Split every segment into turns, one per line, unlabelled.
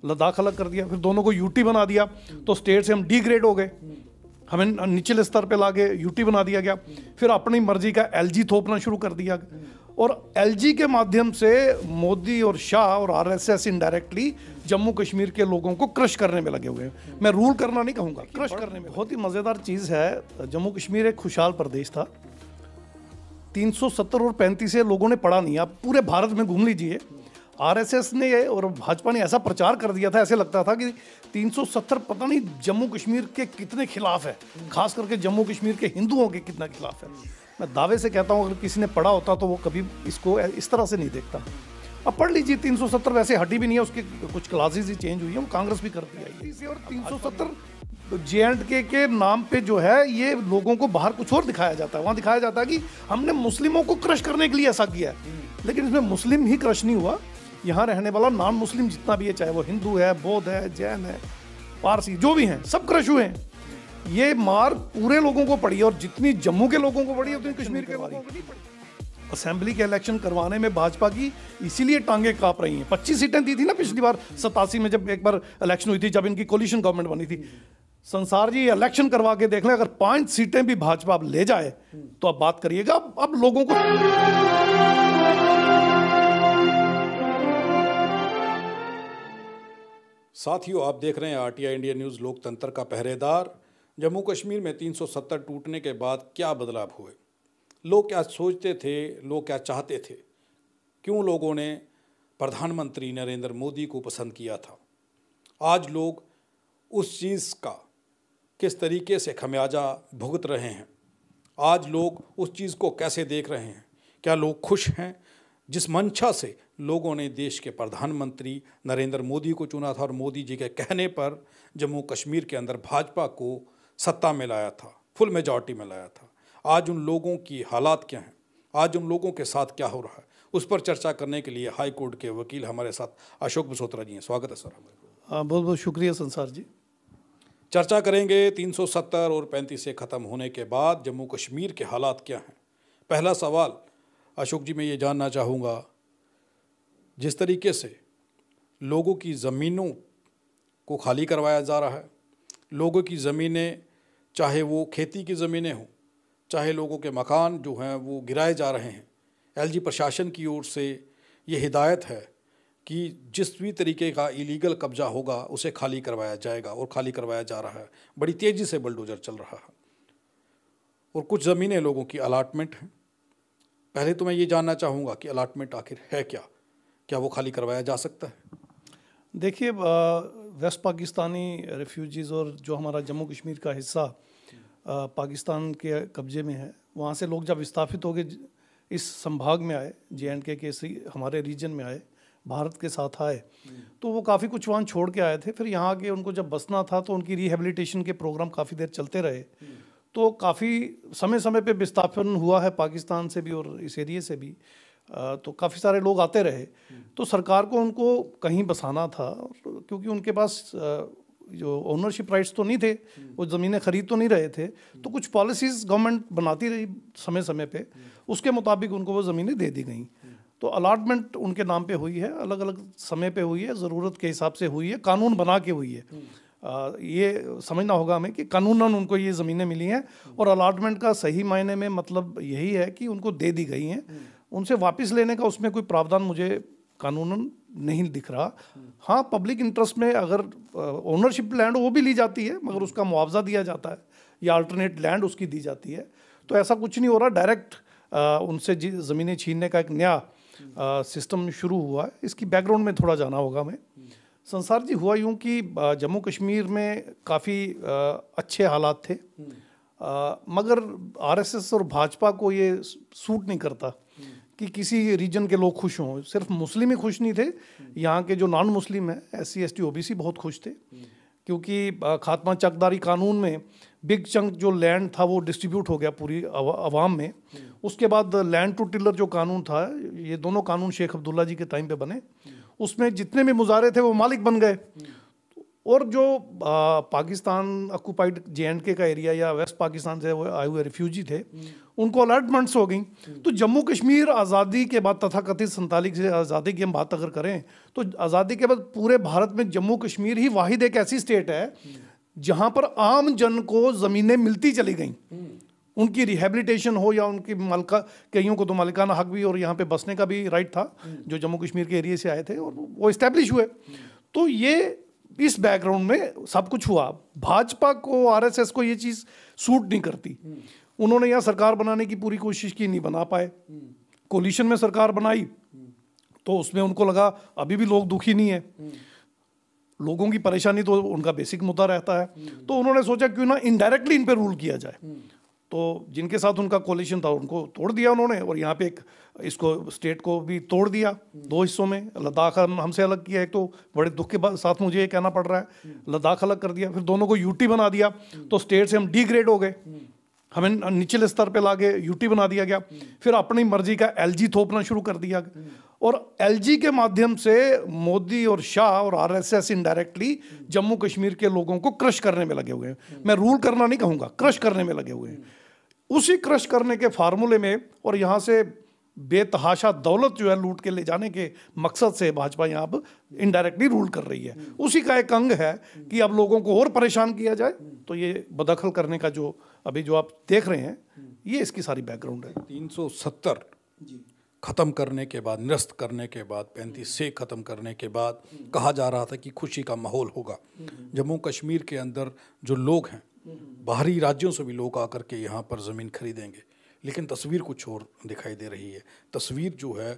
लद्दाख अलग कर दिया, फिर दोनों को यूटी बना दिया, तो स्टेट से हम डिग्रेड हो गए, हमें निचले स्तर पे लाके यूटी बना दिया गया। फिर अपनी मर्जी का एलजी थोपना शुरू कर दिया, और एलजी के माध्यम से मोदी और शाह और आरएसएस इनडायरेक्टली जम्मू कश्मीर के लोगों को क्रश करने में लगे हुए हैं। मैं रूल करना नहीं कहूँगा, क्रश करने में। बहुत ही मज़ेदार चीज़ है, जम्मू कश्मीर एक खुशहाल प्रदेश था। 370 और 35 से लोगों ने पढ़ा नहीं। आप पूरे भारत में घूम लीजिए, आरएसएस ने और भाजपा ने ऐसा प्रचार कर दिया था, ऐसे लगता था कि 370 पता नहीं जम्मू कश्मीर के कितने खिलाफ है, खास करके जम्मू कश्मीर के हिंदुओं के कितना खिलाफ है। मैं दावे से कहता हूँ अगर किसी ने पढ़ा होता तो वो कभी इसको इस तरह से नहीं देखता। अब पढ़ लीजिए, 370 वैसे हटी भी नहीं है, उसके कुछ क्लासेज ही चेंज हुई है, वो कांग्रेस भी करती है। और 370 JNK के नाम पे जो है ये लोगों को बाहर कुछ और दिखाया जाता है। वहाँ दिखाया जाता है कि हमने मुस्लिमों को क्रश करने के लिए ऐसा किया है, लेकिन इसमें मुस्लिम ही क्रश नहीं हुआ। यहाँ रहने वाला नॉन मुस्लिम जितना भी है, चाहे वो हिंदू है, बौद्ध है, जैन है, पारसी, जो भी हैं, सब क्रश हुए हैं। ये मार पूरे लोगों को पड़ी, और जितनी जम्मू के लोगों को पड़ी उतनी कश्मीर के लोगों को नहीं पड़ी। असेंबली के इलेक्शन करवाने में भाजपा की इसीलिए टांगे कांप रही हैं। 25 सीटें दी थी ना पिछली बार 87 में, जब एक बार इलेक्शन हुई थी, जब इनकी कोलिशन गवर्नमेंट बनी थी। संसार जी इलेक्शन करवा के देख लें, अगर 5 सीटें भी भाजपा अब ले जाए तो अब बात करिएगा। अब लोगों को
साथियों, आप देख रहे हैं RTI इंडिया न्यूज़, लोकतंत्र का पहरेदार। जम्मू कश्मीर में 370 टूटने के बाद क्या बदलाव हुए, लोग क्या सोचते थे, लोग क्या चाहते थे, क्यों लोगों ने प्रधानमंत्री नरेंद्र मोदी को पसंद किया था, आज लोग उस चीज़ का किस तरीके से खमियाजा भुगत रहे हैं, आज लोग उस चीज़ को कैसे देख रहे हैं, क्या लोग खुश हैं जिस मंशा से लोगों ने देश के प्रधानमंत्री नरेंद्र मोदी को चुना था और मोदी जी के कहने पर जम्मू कश्मीर के अंदर भाजपा को सत्ता में लाया था, फुल मेजॉरिटी में लाया था। आज उन लोगों की हालात क्या हैं, आज उन लोगों के साथ क्या हो रहा है, उस पर चर्चा करने के लिए हाई कोर्ट के वकील हमारे साथ अशोक बसोत्रा जी हैं। स्वागत है सर।
बहुत बहुत शुक्रिया संसार जी।
चर्चा करेंगे 370 और 35 से ख़त्म होने के बाद जम्मू कश्मीर के हालात क्या हैं। पहला सवाल अशोक जी, मैं ये जानना चाहूँगा, जिस तरीके से लोगों की ज़मीनों को खाली करवाया जा रहा है, लोगों की ज़मीनें, चाहे वो खेती की ज़मीनें हों, चाहे लोगों के मकान जो हैं वो गिराए जा रहे हैं, LG प्रशासन की ओर से ये हिदायत है कि जिस भी तरीके का इलीगल कब्जा होगा उसे खाली करवाया जाएगा, और खाली करवाया जा रहा है। बड़ी तेज़ी से बुलडोज़र चल रहा है, और कुछ ज़मीनें लोगों की अलाटमेंट हैं। पहले तो मैं ये जानना चाहूँगा कि अलाटमेंट आखिर है क्या, क्या वो खाली करवाया जा सकता है?
देखिए, वेस्ट पाकिस्तानी रेफ्यूजीज़ और जो हमारा जम्मू कश्मीर का हिस्सा पाकिस्तान के कब्ज़े में है, वहाँ से लोग जब विस्थापित हो गए इस संभाग में आए, JNK के हमारे रीजन में आए, भारत के साथ आए, तो वो काफ़ी कुछ वहाँ छोड़ के आए थे। फिर यहाँ आके उनको जब बसना था तो उनकी रिहेबिलिटेशन के प्रोग्राम काफ़ी देर चलते रहे, तो काफ़ी समय समय पे विस्थापन हुआ है पाकिस्तान से भी और इस एरिए से भी, तो काफ़ी सारे लोग आते रहे। तो सरकार को उनको कहीं बसाना था, क्योंकि उनके पास जो ओनरशिप राइट्स तो नहीं थे, वो ज़मीनें खरीद तो नहीं रहे थे, तो कुछ पॉलिसीज़ गवर्नमेंट बनाती रही समय समय पे, उसके मुताबिक उनको वो ज़मीनें दे दी गई। तो अलाटमेंट उनके नाम पे हुई है, अलग अलग समय पे हुई है, ज़रूरत के हिसाब से हुई है, कानून बना के हुई है। ये समझना होगा हमें कि कानूनन उनको ये ज़मीनें मिली हैं, और अलाटमेंट का सही मायने में मतलब यही है कि उनको दे दी गई हैं। उनसे वापस लेने का उसमें कोई प्रावधान मुझे कानूनन नहीं दिख रहा। हाँ, पब्लिक इंटरेस्ट में अगर ओनरशिप लैंड वो भी ली जाती है, मगर उसका मुआवजा दिया जाता है या अल्टरनेट लैंड उसकी दी जाती है, तो ऐसा कुछ नहीं हो रहा। डायरेक्ट उनसे ज़मीनें छीनने का एक नया सिस्टम शुरू हुआ है। इसकी बैकग्राउंड में थोड़ा जाना होगा हमें। संसार जी, हुआ यूँ कि जम्मू कश्मीर में काफ़ी अच्छे हालात थे, मगर RSS और भाजपा को ये सूट नहीं करता कि किसी रीजन के लोग खुश हों। सिर्फ मुस्लिम ही खुश नहीं थे, यहाँ के जो नॉन मुस्लिम हैं, SC ST OBC बहुत खुश थे, क्योंकि खात्मा चकदारी कानून में बिग चंक जो लैंड था वो डिस्ट्रीब्यूट हो गया पूरी अवाम में। उसके बाद लैंड टू टिलर जो कानून था, ये दोनों कानून शेख अब्दुल्ला जी के टाइम पे बने, उसमें जितने भी मुजारे थे वो मालिक बन गए, और जो पाकिस्तान ऑक्युपाइड JNK का एरिया या वेस्ट पाकिस्तान से वो आए हुए रिफ्यूजी थे, उनको अलर्टमेंट्स हो गई। तो जम्मू कश्मीर आज़ादी के बाद, तथाकथित 47 से आज़ादी की हम बात अगर करें, तो आज़ादी के बाद पूरे भारत में जम्मू कश्मीर ही वाहिद एक ऐसी स्टेट है जहाँ पर आम जन को ज़मीनें मिलती चली गई। उनकी रिहेबिलिटेशन हो या उनकी मालिका, कईयों को तो मालिकाना हक भी और यहाँ पे बसने का भी राइट था, जो जम्मू कश्मीर के एरिया से आए थे, और वो इस्टेब्लिश हुए। तो ये इस बैकग्राउंड में सब कुछ हुआ। भाजपा को, RSS को ये चीज़ सूट नहीं करती। उन्होंने यहाँ सरकार बनाने की पूरी कोशिश की, नहीं बना पाए। कोलिशन में सरकार बनाई तो उसमें उनको लगा अभी भी लोग दुखी नहीं है, लोगों की परेशानी तो उनका बेसिक मुद्दा रहता है। तो उन्होंने सोचा क्यों ना इनडायरेक्टली इन पे रूल किया जाए। तो जिनके साथ उनका कोलिशन था उनको तोड़ दिया उन्होंने, और यहाँ पे एक इसको स्टेट को भी तोड़ दिया 2 हिस्सों में। लद्दाख हमसे अलग किया, एक तो बड़े दुख के साथ मुझे ये कहना पड़ रहा है, लद्दाख अलग कर दिया, फिर दोनों को UT बना दिया। तो स्टेट से हम डिग्रेड हो गए, हमें निचले स्तर पे लाके UT बना दिया गया। फिर अपनी मर्जी का LG थोपना शुरू कर दिया, और LG के माध्यम से मोदी और शाह और RSS इनडायरेक्टली जम्मू कश्मीर के लोगों को क्रश करने में लगे हुए हैं। मैं रूल करना नहीं कहूँगा, क्रश करने में लगे हुए हैं। उसी क्रश करने के फार्मूले में और यहाँ से बेतहाशा दौलत जो है लूट के ले जाने के मकसद से भाजपा यहाँ अब इनडायरेक्टली रूल कर रही है। उसी का एक अंग है कि अब लोगों को और परेशान किया जाए। तो ये बदखल करने का जो अभी जो आप देख रहे हैं, ये इसकी सारी बैकग्राउंड है।
370 ख़त्म करने के बाद, निरस्त करने के बाद, 35 से ख़त्म करने के बाद कहा जा रहा था कि खुशी का माहौल होगा। जम्मू कश्मीर के अंदर जो लोग हैं, बाहरी राज्यों से भी लोग आकर के यहाँ पर ज़मीन खरीदेंगे, लेकिन तस्वीर कुछ और दिखाई दे रही है। तस्वीर जो है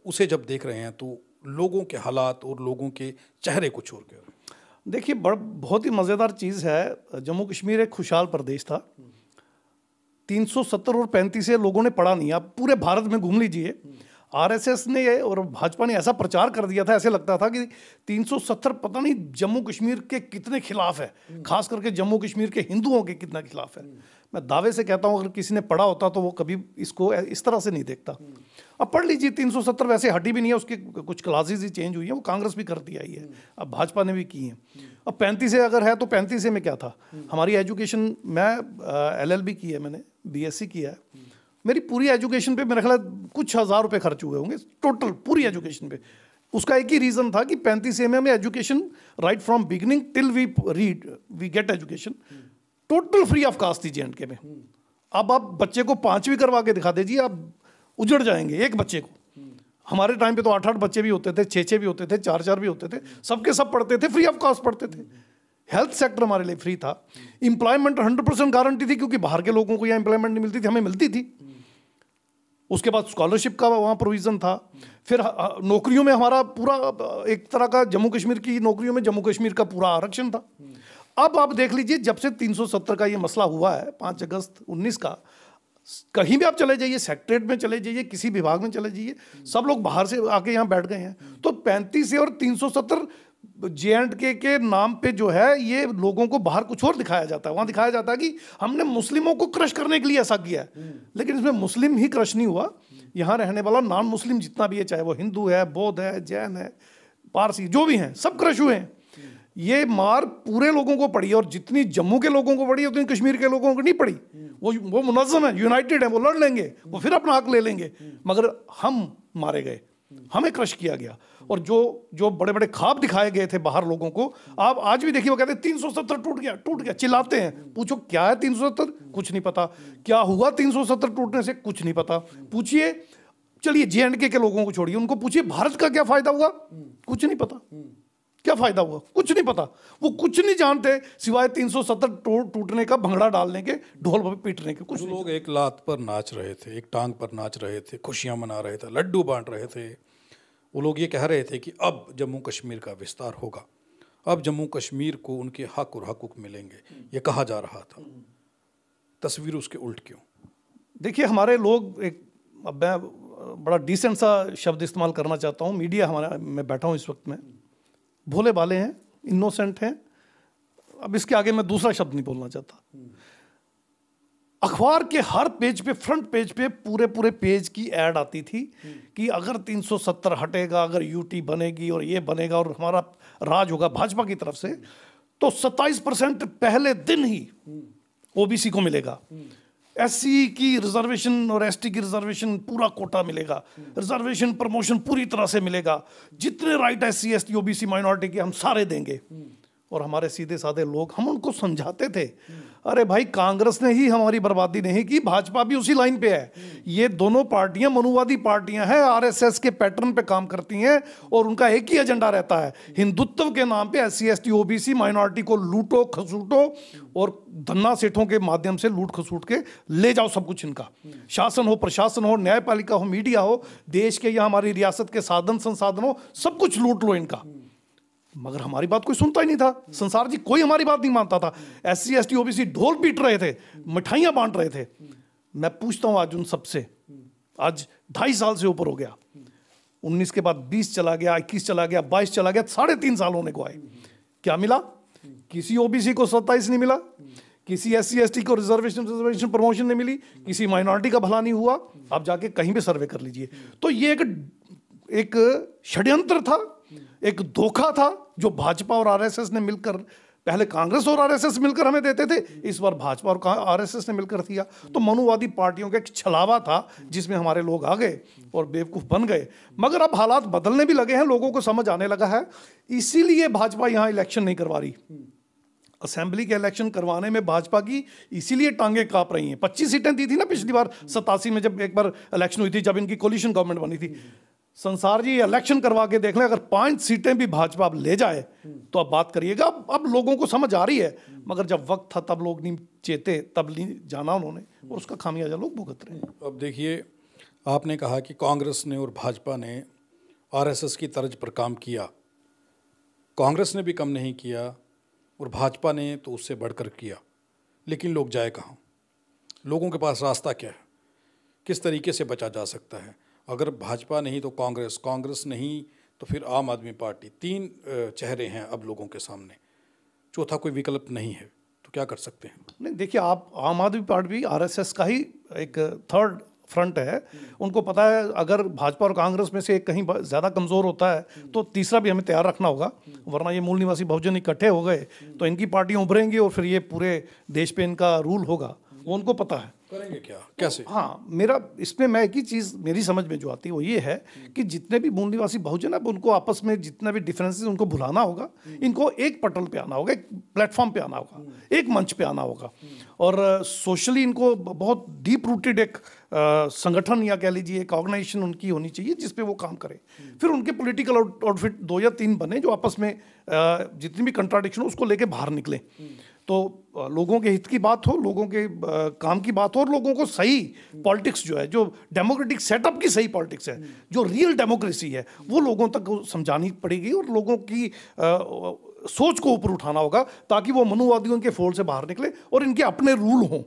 उसे जब देख रहे हैं तो लोगों के हालात और लोगों के चेहरे कुछ और कह रहे हैं।
देखिए, बहुत ही मज़ेदार चीज़ है। जम्मू कश्मीर एक खुशहाल प्रदेश था। 370 और 35 से लोगों ने पढ़ा नहीं। आप पूरे भारत में घूम लीजिए, RSS ने और भाजपा ने ऐसा प्रचार कर दिया था, ऐसे लगता था कि 370 पता नहीं जम्मू कश्मीर के कितने खिलाफ है, खास करके जम्मू कश्मीर के हिंदुओं के कितना खिलाफ है। मैं दावे से कहता हूँ अगर किसी ने पढ़ा होता तो वो कभी इसको इस तरह से नहीं देखता। अब पढ़ लीजिए, 370 वैसे हटी भी नहीं है, उसकी कुछ क्लासेज ही चेंज हुई है, वो कांग्रेस भी करती आई है, अब भाजपा ने भी की है। अब 35 से अगर है तो 35 से में क्या था। हमारी एजुकेशन, मैं LLB की है, मैंने BSc किया है। मेरी पूरी एजुकेशन पे मेरा ख्याल कुछ हज़ार रुपये खर्च हुए होंगे टोटल पूरी एजुकेशन पे। उसका एक ही रीज़न था कि 35 से में education right from beginning till we get education total free of cost थी JNK में। अब आप बच्चे को 5वीं करवा के दिखा दीजिए, आप उजड़ जाएंगे एक बच्चे को। हमारे टाइम पे तो 8-8 बच्चे भी होते थे, 6-6 भी होते थे, 4-4 भी होते थे, सबके सब पढ़ते थे, फ्री ऑफ कास्ट पढ़ते थे। हेल्थ सेक्टर हमारे लिए फ्री था। एम्प्लॉयमेंट 100% गारंटी थी, क्योंकि बाहर के लोगों को यहाँ एम्प्लॉयमेंट नहीं मिलती थी, हमें मिलती थी। उसके बाद स्कॉलरशिप का वहाँ प्रोविज़न था। फिर नौकरियों में हमारा पूरा एक तरह का जम्मू कश्मीर की नौकरियों में जम्मू कश्मीर का पूरा आरक्षण था। अब आप देख लीजिए, जब से 370 का ये मसला हुआ है 5 अगस्त 19 का, कहीं भी आप चले जाइए, सेक्रेटरीट में चले जाइए, किसी विभाग में चले जाइए, सब लोग बाहर से आके यहाँ बैठ गए हैं। तो 35 से और 370 JNK के नाम पे जो है, ये लोगों को बाहर कुछ और दिखाया जाता है। वहाँ दिखाया जाता है कि हमने मुस्लिमों को क्रश करने के लिए ऐसा किया है, लेकिन इसमें मुस्लिम ही क्रश नहीं हुआ। यहाँ रहने वाला नॉन मुस्लिम जितना भी है, चाहे वो हिंदू है, बौद्ध है, जैन है, पारसी, जो भी हैं, सब क्रश हुए हैं। ये मार पूरे लोगों को पड़ी, और जितनी जम्मू के लोगों को पड़ी उतनी कश्मीर के लोगों को नहीं पड़ी। वो मुनज़्ज़म है, यूनाइटेड है, वो लड़ लेंगे, वो फिर अपना हक ले लेंगे। मगर हम मारे गए, हमें क्रश किया गया। और जो बड़े बड़े ख्वाब दिखाए गए थे बाहर लोगों को, आप आज भी देखिए, वो कहते हैं 370 टूट गया, चिल्लाते हैं। पूछो क्या है 370, कुछ नहीं पता। क्या हुआ 370 टूटने से, कुछ नहीं पता। पूछिए, चलिए JNK के लोगों को छोड़िए, उनको पूछिए भारत का क्या फायदा हुआ, कुछ नहीं पता। क्या फायदा हुआ, कुछ नहीं पता। वो कुछ नहीं जानते सिवाय 370 टूटने का, भंगड़ा डालने के, ढोल पे पीटने के। कुछ
लोग एक लात पर नाच रहे थे, एक टांग पर नाच रहे थे, खुशियां मना रहे थे, लड्डू बांट रहे थे। वो लोग ये कह रहे थे कि अब जम्मू कश्मीर का विस्तार होगा, अब जम्मू कश्मीर को उनके हक और हकूक मिलेंगे, ये कहा जा रहा था। तस्वीर उसके उल्ट क्यों?
देखिए, हमारे लोग, अब मैं बड़ा डिसेंट सा शब्द इस्तेमाल करना चाहता हूँ, मीडिया हमारा, मैं बैठा हूँ इस वक्त में, भोले भाले हैं, इनोसेंट हैं। अब इसके आगे मैं दूसरा शब्द नहीं बोलना चाहता। अखबार के हर पेज पे, फ्रंट पेज पे, पूरे पेज की ऐड आती थी कि अगर 370 हटेगा, अगर UT बनेगी और ये बनेगा और हमारा राज होगा भाजपा की तरफ से, तो 27% पहले दिन ही ओबीसी को मिलेगा। एससी की रिजर्वेशन और एसटी की रिजर्वेशन पूरा कोटा मिलेगा, रिजर्वेशन प्रमोशन पूरी तरह से मिलेगा, जितने right SC ST OBC minority के हम सारे देंगे। और हमारे सीधे साधे लोग, हम उनको समझाते थे, अरे भाई कांग्रेस ने ही हमारी बर्बादी नहीं की, भाजपा भी उसी लाइन पे है। ये दोनों पार्टियां मनुवादी पार्टियां हैं, आरएसएस के पैटर्न पे काम करती हैं और उनका एक ही एजेंडा रहता है, हिंदुत्व के नाम पे एससी एसटी ओबीसी माइनॉरिटी को लूटो खसूटो और धन्ना सेठों के माध्यम से लूट खसूट के ले जाओ सब कुछ इनका। शासन हो, प्रशासन हो, न्यायपालिका हो, मीडिया हो, देश के या हमारी रियासत के साधन संसाधन हो, सब कुछ लूट लो इनका। मगर हमारी बात कोई सुनता ही नहीं था, संसार जी कोई हमारी बात नहीं मानता था। एससी एसटी ओबीसी ढोल पीट रहे थे, मिठाइयां बांट रहे थे। मैं पूछता हूं आज उन सबसे, आज 2.5 साल से ऊपर हो गया, 19 के बाद 20 चला गया, 21 चला गया, 22 चला गया, 3.5 साल होने को आए, क्या मिला? किसी ओबीसी को 27 नहीं मिला, किसी एससी एसटी को रिजर्वेशन प्रमोशन नहीं मिली, किसी माइनॉरिटी का भला नहीं हुआ। आप जाके कहीं भी सर्वे कर लीजिए। तो ये एक षड्यंत्र था, एक धोखा था जो भाजपा और आरएसएस ने मिलकर, पहले कांग्रेस और आरएसएस मिलकर हमें देते थे, इस बार भाजपा और आरएसएस ने मिलकर दिया। तो मनुवादी पार्टियों का एक छलावा था जिसमें हमारे लोग आ गए और बेवकूफ बन गए। मगर अब हालात बदलने भी लगे हैं, लोगों को समझ आने लगा है, इसीलिए भाजपा यहां इलेक्शन नहीं करवा रही। असेंबली के इलेक्शन करवाने में भाजपा की इसीलिए टांगे कांप रही हैं। 25 सीटें दी थी ना पिछली बार 87 में, जब एक बार इलेक्शन हुई थी, जब इनकी कोलिशन गवर्नमेंट बनी थी। संसार जी इलेक्शन करवा के देख लें, अगर 5 सीटें भी भाजपा अब ले जाए तो अब बात करिएगा। अब लोगों को समझ आ रही है, मगर जब वक्त था तब लोग नहीं चेते, तब नहीं जाना उन्होंने, और उसका खामियाजा लोग भुगत रहे हैं।
अब देखिए, आपने कहा कि कांग्रेस ने और भाजपा ने आरएसएस की तर्ज पर काम किया। कांग्रेस ने भी कम नहीं किया और भाजपा ने तो उससे बढ़कर किया, लेकिन लोग जाए कहाँ? लोगों के पास रास्ता क्या है? किस तरीके से बचा जा सकता है? अगर भाजपा नहीं तो कांग्रेस, कांग्रेस नहीं तो फिर आम आदमी पार्टी, 3 चेहरे हैं अब लोगों के सामने, चौथा कोई विकल्प नहीं है, तो क्या कर सकते हैं?
नहीं देखिए, आप आम आदमी पार्टी भी आरएसएस का ही एक थर्ड फ्रंट है। उनको पता है अगर भाजपा और कांग्रेस में से एक कहीं ज़्यादा कमज़ोर होता है तो तीसरा भी हमें तैयार रखना होगा, वरना ये मूल निवासी बहुजन इकट्ठे हो गए तो इनकी पार्टियां उभरेंगी और फिर ये पूरे देश पे इनका रूल होगा, वो उनको पता है।
करेंगे क्या, कैसे?
हाँ, मेरा इसमें मैं एक ही चीज़ मेरी समझ में जो आती है वो ये है कि जितने भी मूल निवासी बहुजन है उनको आपस में जितना भी डिफरेंसेस उनको भुलाना होगा, इनको एक पटल पे आना होगा, एक प्लेटफॉर्म पे आना होगा, एक मंच पे आना होगा, और सोशली इनको बहुत डीप रूटेड एक संगठन या कह लीजिए एक ऑर्गेनाइजेशन उनकी होनी चाहिए जिस पे वो काम करे। फिर उनके पॉलिटिकल आउटफिट 2 या 3 बने जो आपस में जितनी भी कंट्राडिक्शन उसको लेके बाहर निकले। तो लोगों के हित की बात हो, लोगों के काम की बात हो, और लोगों को सही पॉलिटिक्स जो है, जो डेमोक्रेटिक सेटअप की सही पॉलिटिक्स है, जो रियल डेमोक्रेसी है, वो लोगों तक समझानी पड़ेगी और लोगों की सोच को ऊपर उठाना होगा ताकि वो मनुवादियों के फोल्ड से बाहर निकले और इनके अपने रूल हों,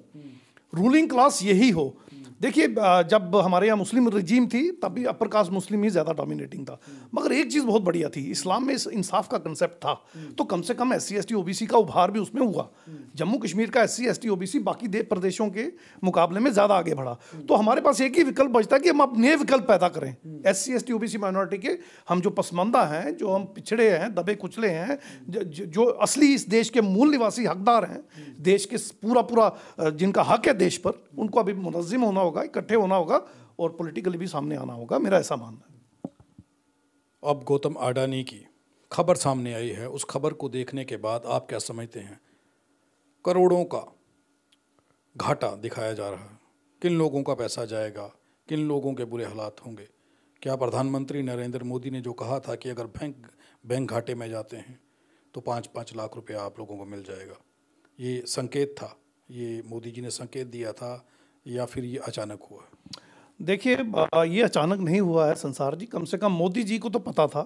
रूलिंग क्लास यही हो। देखिए, जब हमारे यहाँ मुस्लिम रजीम थी तब भी अपर कास्ट मुस्लिम ही ज़्यादा डोमिनेटिंग था, मगर एक चीज़ बहुत बढ़िया थी, इस्लाम में इंसाफ का कंसेप्ट था, तो कम से कम एससी एसटी ओबीसी का उभार भी उसमें हुआ। जम्मू कश्मीर का एससी एसटी ओबीसी बाकी प्रदेशों के मुकाबले में ज़्यादा आगे बढ़ा। तो हमारे पास एक ही विकल्प बचता है कि हम अब नए विकल्प पैदा करें। एससी एसटी ओबीसी माइनॉरिटी के हम जो पसमानदा हैं, जो हम पिछड़े हैं, दबे कुचले हैं, जो असली इस देश के मूल निवासी हकदार हैं, देश के पूरा जिनका हक है देश पर, उनको अभी मुनज़्ज़िम होना होगा, इकट्ठे होना होगा और पॉलिटिकली भी सामने आना होगा, मेरा ऐसा मानना है।
अब गौतम अडानी की खबर सामने आई है, उस खबर को देखने के बाद आप क्या समझते हैं? करोड़ों का घाटा दिखाया जा रहा है, किन लोगों का पैसा जाएगा, किन लोगों के बुरे हालात होंगे? क्या प्रधानमंत्री नरेंद्र मोदी ने जो कहा था कि अगर बैंक घाटे में जाते हैं तो 5-5 लाख रुपया आप लोगों को मिल जाएगा, ये संकेत था, ये मोदी जी ने संकेत दिया था या फिर ये अचानक हुआ?
देखिए, ये अचानक नहीं हुआ है संसार जी। कम से कम मोदी जी को तो पता था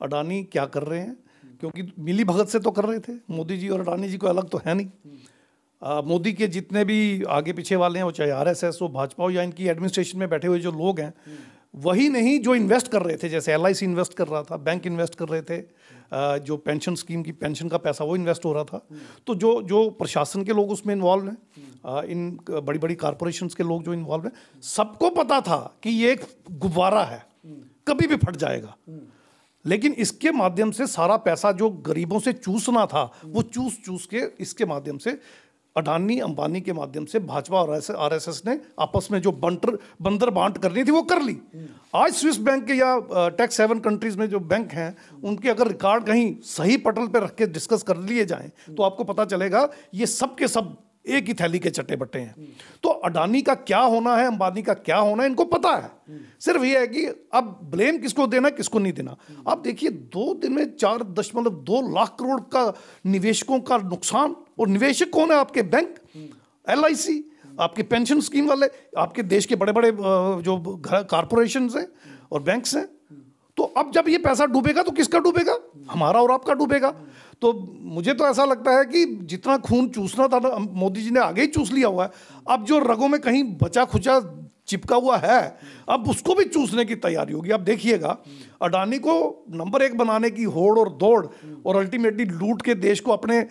अडानी क्या कर रहे हैं, क्योंकि मिली भगत से तो कर रहे थे। मोदी जी और अडानी जी को अलग तो है नहीं। मोदी के जितने भी आगे पीछे वाले हैं, वो चाहे आरएसएस हो, भाजपा हो, या इनकी एडमिनिस्ट्रेशन में बैठे हुए जो लोग हैं, वही नहीं जो इन्वेस्ट कर रहे थे, जैसे एलआईसी इन्वेस्ट कर रहा था, बैंक इन्वेस्ट कर रहे थे, जो पेंशन स्कीम की पेंशन का पैसा वो इन्वेस्ट हो रहा था। तो जो प्रशासन के लोग उसमें इन्वॉल्व हैं, इन बड़ी बड़ी कॉरपोरेशंस के लोग जो इन्वॉल्व हैं, सबको पता था कि ये एक गुब्बारा है, कभी भी फट जाएगा। लेकिन इसके माध्यम से सारा पैसा जो गरीबों से चूसना था वो चूस के इसके माध्यम से अडानी अंबानी के माध्यम से भाजपा और आरएसएस ने आपस में जो बंदर बांट करनी थी वो कर ली। आज स्विस बैंक के या टैक्स हेवन कंट्रीज में जो बैंक हैं उनके अगर रिकॉर्ड कहीं सही पटल पे रख के डिस्कस कर लिए जाएं तो आपको पता चलेगा ये सब के सब एक ही थैली के चट्टे बट्टे हैं। तो अडानी का क्या होना है, अंबानी का क्या होना है, इनको पता है। सिर्फ ये है कि अब ब्लेम किसको देना किसको नहीं देना। अब देखिए 2 दिन में 4.2 लाख करोड़ का निवेशकों का नुकसान। और निवेशक कौन है? आपके बैंक, LIC, आपके पेंशन स्कीम वाले, आपके देश के बड़े बड़े जो कारपोरेशन हैं और बैंक्स हैं। तो अब जब ये पैसा डूबेगा तो किसका डूबेगा? हमारा और आपका डूबेगा। तो मुझे तो ऐसा लगता है कि जितना खून चूसना था ना, मोदी जी ने आगे ही चूस लिया हुआ है। अब जो रगों में कहीं बचा खुचा चिपका हुआ है अब उसको भी चूसने की तैयारी होगी। अब देखिएगा अडानी को नंबर 1 बनाने की होड़ और दौड़ और अल्टीमेटली लूट के देश को अपने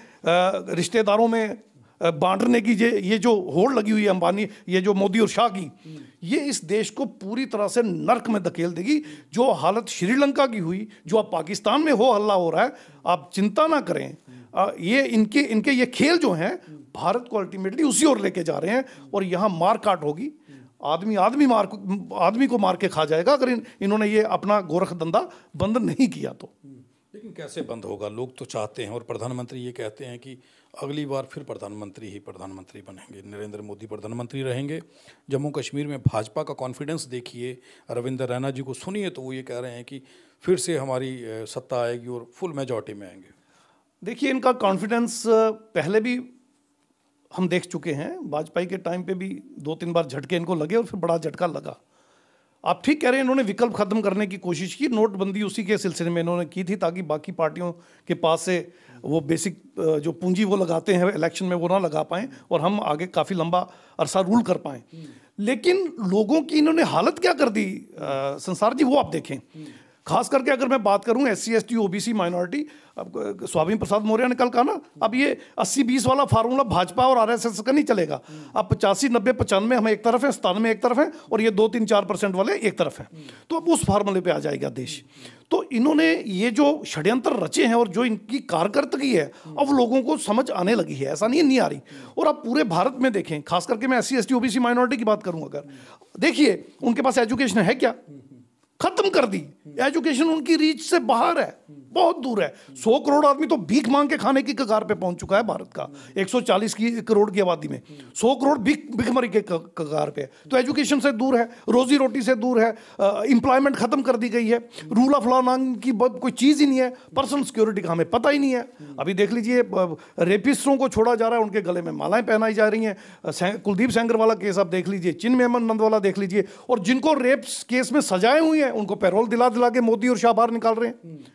रिश्तेदारों में बांटने की ये जो होड़ लगी हुई है अंबानी, ये जो मोदी और शाह की, ये इस देश को पूरी तरह से नर्क में धकेल देगी। जो हालत श्रीलंका की हुई, जो अब पाकिस्तान में हो हल्ला हो रहा है, आप चिंता ना करें। ये इनके ये खेल जो हैं भारत को अल्टीमेटली उसी ओर लेके जा रहे हैं और यहाँ मार काट होगी। आदमी को मार के खा जाएगा अगर इन्होंने ये अपना गोरख धंधा बंद नहीं किया तो।
लेकिन कैसे बंद होगा? लोग तो चाहते हैं और प्रधानमंत्री ये कहते हैं कि अगली बार फिर प्रधानमंत्री बनेंगे, नरेंद्र मोदी प्रधानमंत्री रहेंगे। जम्मू कश्मीर में भाजपा का कॉन्फिडेंस देखिए, रविंद्र रैना जी को सुनिए तो वो ये कह रहे हैं कि फिर से हमारी सत्ता आएगी और फुल मेजॉरिटी में आएंगे।
देखिए इनका कॉन्फिडेंस पहले भी हम देख चुके हैं। वाजपेयी के टाइम पे भी 2-3 बार झटके इनको लगे और फिर बड़ा झटका लगा। आप ठीक कह रहे हैं, इन्होंने विकल्प खत्म करने की कोशिश की। नोटबंदी उसी के सिलसिले में इन्होंने की थी ताकि बाकी पार्टियों के पास से वो बेसिक जो पूंजी वो लगाते हैं इलेक्शन में वो ना लगा पाएं और हम आगे काफ़ी लंबा अरसा रूल कर पाएं। लेकिन लोगों की इन्होंने हालत क्या कर दी संसार जी, वो आप देखें। खास करके अगर मैं बात करूं SC ST OBC माइनॉरिटी, अब स्वामी प्रसाद मौर्य ने कल कहा ना, अब ये 80-20 वाला फार्मूला भाजपा और RSS का नहीं चलेगा। अब 85-90-95 हम एक तरफ है, 97 एक तरफ है और ये 2-3-4% वाले एक तरफ हैं। तो अब उस फार्मूले पे आ जाएगा देश। तो इन्होंने ये जो षड्यंत्र रचे हैं और जो इनकी कारकर्दगी है अब लोगों को समझ आने लगी है, ऐसा नहीं आ रही। और अब पूरे भारत में देखें, खास करके मैं SC ST OBC माइनॉरिटी की बात करूं, अगर देखिए उनके पास एजुकेशन है क्या? खत्म कर दी। एजुकेशन उनकी रीच से बाहर है, बहुत दूर है। 100 करोड़ आदमी तो भीख मांग के खाने की कगार पे पहुंच चुका है भारत का। 140 करोड़ की आबादी में 100 करोड़ भीखमरी के कगार पे। तो एजुकेशन से दूर है, रोजी रोटी से दूर है, एम्प्लॉयमेंट खत्म कर दी गई है, रूल ऑफ लॉ नाम की कोई चीज़ ही नहीं है, पर्सनल सिक्योरिटी का हमें पता ही नहीं है। अभी देख लीजिए रेपिस्टों को छोड़ा जा रहा है, उनके गले में मालाएं पहनाई जा रही हैं। कुलदीप सेंगर वाला केस आप देख लीजिए, चिन्मय नंद वाला देख लीजिए, और जिनको रेप केस में सजाएं हुई हैं उनको पैरोल दिला के मोदी और शाह बाहर निकाल रहे हैं।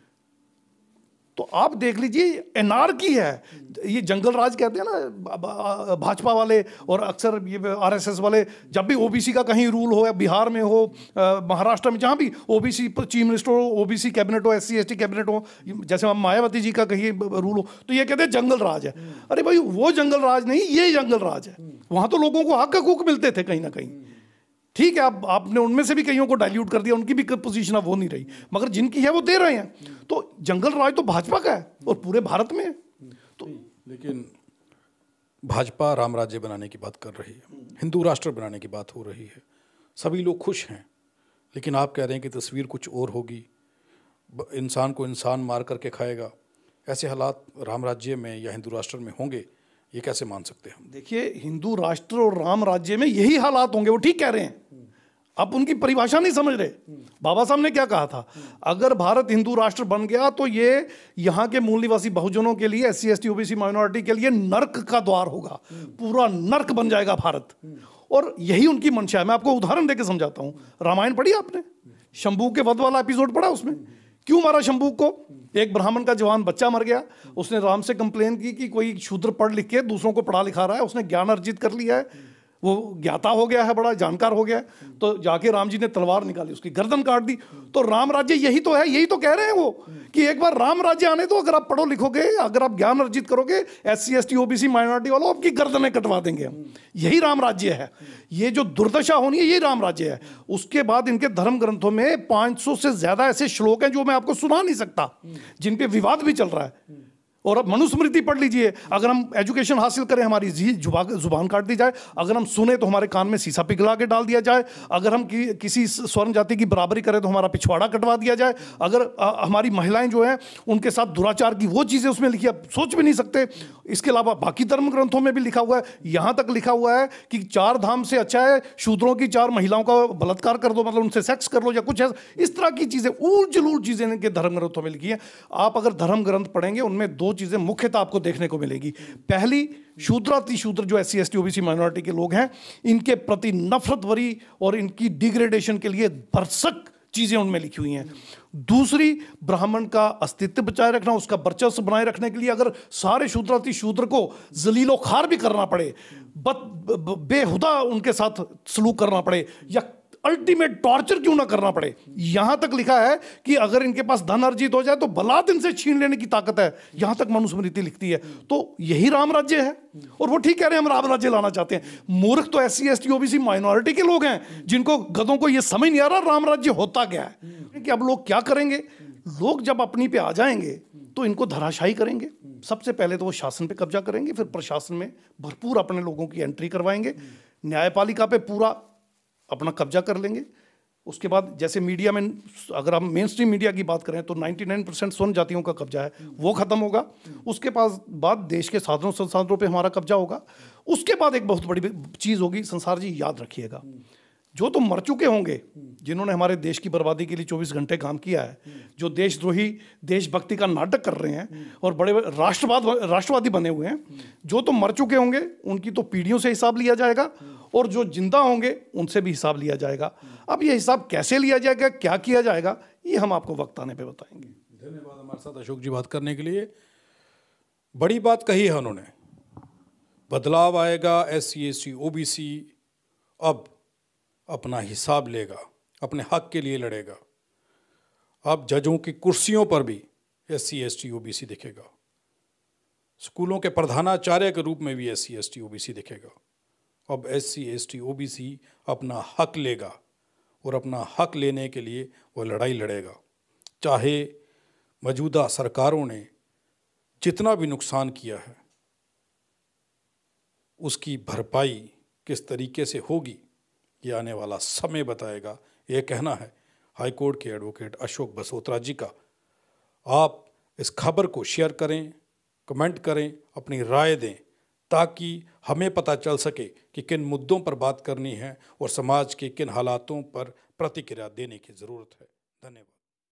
तो आप देख लीजिए एनार्की है। ये जंगल राज कहते हैं ना भाजपा वाले और अक्सर ये RSS वाले। जब भी OBC का कहीं रूल हो, या बिहार में हो, महाराष्ट्र में, जहाँ भी OBC चीफ मिनिस्टर हो, OBC कैबिनेट हो, SC ST कैबिनेट हो, जैसे मायावती जी का कहीं रूल हो, तो ये कहते हैं जंगल राज है। अरे भाई वो जंगल राज नहीं, ये जंगल राज है। वहाँ तो लोगों को हक हकूक मिलते थे कहीं ना कहीं। ठीक है, आपने उनमें से भी कईयों को डाइल्यूट कर दिया, उनकी भी पोजीशन अब वो नहीं रही, मगर जिनकी है वो दे रहे हैं। तो जंगल राज तो भाजपा का है और पूरे भारत में है। तो
लेकिन भाजपा राम राज्य बनाने की बात कर रही है, हिंदू राष्ट्र बनाने की बात हो रही है, सभी लोग खुश हैं। लेकिन आप कह रहे हैं कि तस्वीर कुछ और होगी, इंसान को इंसान मार करके खाएगा। ऐसे हालात राम राज्य में या हिंदू राष्ट्र में होंगे, ये कैसे मान सकते हैं हम?
देखिए हिंदू राष्ट्र और राम राज्य में यही हालात होंगे, वो ठीक कह रहे हैं। आप उनकी परिभाषा नहीं समझ रहे। बाबा साहब ने क्या कहा था, अगर भारत हिंदू राष्ट्र बन गया तो ये यहाँ के मूल निवासी बहुजनों के लिए, SC ST OBC माइनॉरिटी के लिए नर्क का द्वार होगा, पूरा नर्क बन जाएगा भारत। और यही उनकी मंशा है। मैं आपको उदाहरण देकर समझाता हूँ। रामायण पढ़ी आपने? शंभू के वध वाला एपिसोड पढ़ा? उसमें क्यों मारा शंभू को? एक ब्राह्मण का जवान बच्चा मर गया, उसने राम से कंप्लेन की कि कोई शूद्र पढ़ लिख के दूसरों को पढ़ा लिखा रहा है, उसने ज्ञान अर्जित कर लिया है, वो ज्ञाता हो गया है, बड़ा जानकार हो गया है, तो जाके राम जी ने तलवार निकाली, उसकी गर्दन काट दी। तो राम राज्य यही तो है, यही तो कह रहे हैं वो कि एक बार राम राज्य आने दो, अगर आप पढ़ो लिखोगे, अगर आप ज्ञान अर्जित करोगे, SC ST OBC माइनॉरिटी वालों, आपकी गर्दनें कटवा देंगे हम। यही राम राज्य है, ये जो दुर्दशा होनी है यही राम राज्य है। उसके बाद इनके धर्म ग्रंथों में 500 से ज्यादा ऐसे श्लोक हैं जो मैं आपको सुना नहीं सकता, जिन पे विवाद भी चल रहा है। और अब मनुस्मृति पढ़ लीजिए, अगर हम एजुकेशन हासिल करें हमारी जुबान काट दी जाए, अगर हम सुने तो हमारे कान में सीसा पिघला के डाल दिया जाए, अगर हम किसी स्वर्ण जाति की बराबरी करें तो हमारा पिछवाड़ा कटवा दिया जाए, अगर हमारी महिलाएं जो हैं उनके साथ दुराचार की वो चीज़ें उसमें लिखी, आप सोच भी नहीं सकते। इसके अलावा बाकी धर्म ग्रंथों में भी लिखा हुआ है, यहाँ तक लिखा हुआ है कि 4 धाम से अच्छा है शूद्रों की 4 महिलाओं का बलात्कार कर दो, मतलब उनसे सेक्स कर लो या कुछ है, इस तरह की चीज़ें, ऊल जलूल चीज़ें इनके धर्म ग्रंथों में लिखी हैं। आप अगर धर्म ग्रंथ पढ़ेंगे उनमें 2 चीजें मुख्यतः आपको देखने को मिलेगी। पहली, शूद्राति शूद्र जो SC ST OBC माइनॉरिटी के लोग हैं, इनके प्रति नफरत भरी और इनकी डिग्रेडेशन के लिए भरसक चीजें उनमें लिखी हुई हैं। दूसरी, ब्राह्मण का अस्तित्व बचाए रखना, उसका वर्चस्व बनाए रखने के लिए अगर सारे शूद्राति शूद्र को जलीलो खार भी करना पड़े, बेहुदा उनके साथ सलूक करना पड़े, या अल्टीमेट टॉर्चर क्यों ना करना पड़े, यहां तक लिखा है कि अगर इनके पास धन अर्जित हो जाए तो बलात् इनसे छीन लेने की ताकत है, यहां तक मनुस्मृति लिखती है। तो यही राम राज्य है, और वो ठीक कह रहे हैं, हम राम राज्य लाना चाहते हैं। मूर्ख तो SC ST OBC माइनॉरिटी के लोग हैं, जिनको गधों को यह समझ नहीं आ रहा राम राज्य होता क्या है। कि अब लोग क्या करेंगे, लोग जब अपनी पे आ जाएंगे तो इनको धराशायी करेंगे। सबसे पहले तो वो शासन पे कब्जा करेंगे, फिर प्रशासन में भरपूर अपने लोगों की एंट्री करवाएंगे, न्यायपालिका पे पूरा अपना कब्जा कर लेंगे। उसके बाद जैसे मीडिया में, अगर हम मेन स्ट्रीम मीडिया की बात करें तो 99% स्वर्ण जातियों का कब्जा है, वो खत्म होगा। उसके बाद देश के साधनों संसाधनों पे हमारा कब्जा होगा। उसके बाद एक बहुत बड़ी चीज़ होगी, संसार जी याद रखिएगा, जो तो मर चुके होंगे, जिन्होंने हमारे देश की बर्बादी के लिए 24 घंटे काम किया है, जो देशद्रोही देशभक्ति का नाटक कर रहे हैं और बड़े राष्ट्रवादी बने हुए हैं, जो तो मर चुके होंगे उनकी तो पीढ़ियों से हिसाब लिया जाएगा, और जो जिंदा होंगे उनसे भी हिसाब लिया जाएगा। अब ये हिसाब कैसे लिया जाएगा, क्या किया जाएगा, ये हम आपको वक्त आने पे बताएंगे।
धन्यवाद हमारे साथ अशोक जी बात करने के लिए। बड़ी बात कही है उन्होंने, बदलाव आएगा, SC ST OBC अब अपना हिसाब लेगा, अपने हक के लिए लड़ेगा। अब जजों की कुर्सियों पर भी SC ST OBC दिखेगा, स्कूलों के प्रधानाचार्य के रूप में भी SC ST OBC दिखेगा। अब SC ST OBC अपना हक लेगा, और अपना हक लेने के लिए वो लड़ाई लड़ेगा। चाहे मौजूदा सरकारों ने जितना भी नुकसान किया है, उसकी भरपाई किस तरीके से होगी, ये आने वाला समय बताएगा। ये कहना है हाई कोर्ट के एडवोकेट अशोक बसोत्रा जी का। आप इस खबर को शेयर करें, कमेंट करें, अपनी राय दें, ताकि हमें पता चल सके कि किन मुद्दों पर बात करनी है और समाज के किन हालातों पर प्रतिक्रिया देने की ज़रूरत है। धन्यवाद।